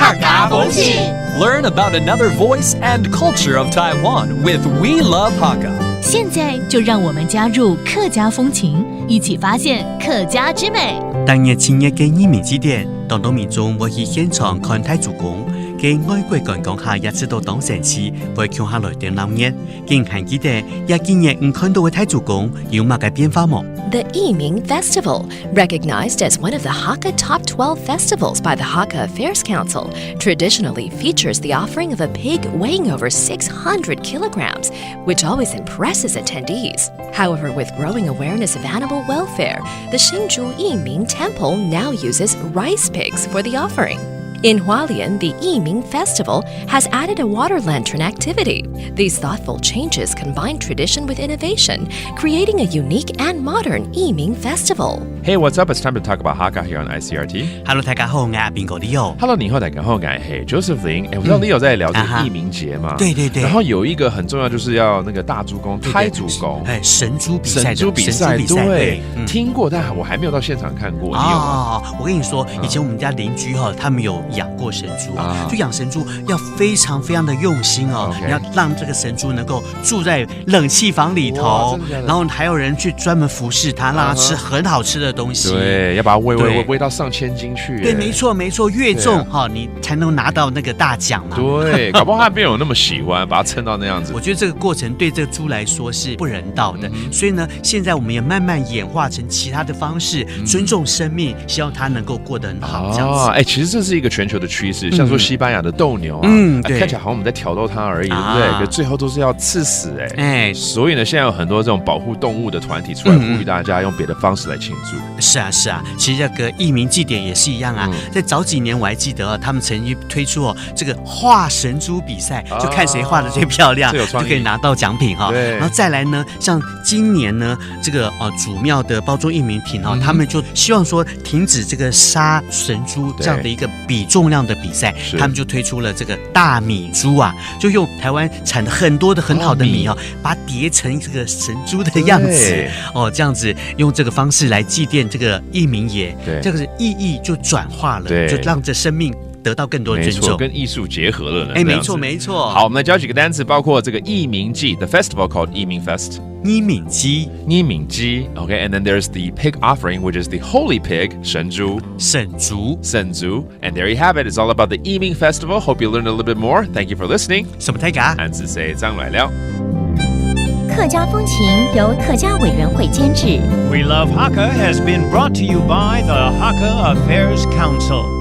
客家风情。 Learn about another voice and culture of Taiwan with We Love Hakka. 现在就让我们加入客家风情，一起发现客家之美。当日前日嘅移民之點，當到民眾會去現場看睇做工，嘅外國人講下也知道當城市會強下來點鬧熱，竟係記得也見日唔看到嘅睇做工有乜嘅變化冇？ The Yiming Festival, recognized as one of the Hakka Top 12 festivals by the Hakka Affairs Council, traditionally features the offering of a pig weighing over 600 kilograms, which always impresses attendees. However, with growing awareness of animal welfare, the Hsinchu Yiming Temple now uses rice pigs for the offering. In Hualien, the Yiming Festival has added a water lantern activity. These thoughtful changes combine tradition with innovation, creating a unique and modern Yiming Festival. Hey, what's up? It's time to talk about Hakka here on ICRT. Hello， 大家好，我係邊個 Leo。 Hello， 你好，大家好，我係 Josephine。我知道 Leo 在聊这个义民节嘛？对对对。然后有一个很重要，就是要那个大猪公、胎主公，神猪比赛，神猪比赛，对，听过，但我还没有到现场看过。哦，我跟你说，以前我们家邻居哈，他们有养过神猪啊，就养神猪要非常非常的用心哦，你要让这个神猪能够住在冷气房里头，然后还有人去专门服侍它，让它吃很好吃的东西。对，要把它喂到上千斤去。对，没错没错，越重哈，你才能拿到那个大奖嘛。对，搞不好他没有那么喜欢，把它撑到那样子。我觉得这个过程对这个猪来说是不人道的，所以呢，现在我们也慢慢演化成其他的方式，尊重生命，希望它能够过得很好，这样子。哎，其实这是一个全球的趋势，像说西班牙的斗牛啊，看起来好像我们在挑逗它而已，对不对？可最后都是要刺死哎。所以呢，现在有很多这种保护动物的团体出来呼吁大家用别的方式来庆祝。是啊是啊，其实这个义民祭典也是一样啊。在早几年我还记得他们曾经推出这个画神猪比赛，就看谁画的最漂亮，就可以拿到奖品哈。然后再来呢，像今年呢，这个祖庙的包装义民品哈，他们就希望说停止这个杀神猪这样的一个比重量的比赛，他们就推出了这个大米猪啊，就用台湾产的很多的很好的米哈，把它叠成这个神猪的样子哦，这样子用这个方式来祭奠这个义民爷，这个意义就转化了，就让这生命得到更多的尊重，跟艺术结合了呢。哎，没错没错。好，我们来教几个单词，包括这个义民祭 ，the festival called 义民 Fest。义民祭 Okay, and then there's the pig offering, which is the holy pig, 神猪 and there you have it. It's all about the Yiming Festival. Hope you learned a little bit more. Thank you for listening. 什么大家？安子 say 张来了。客家风情由客家委员会监制。 We Love Hakka has been brought to you by the Hakka Affairs Council.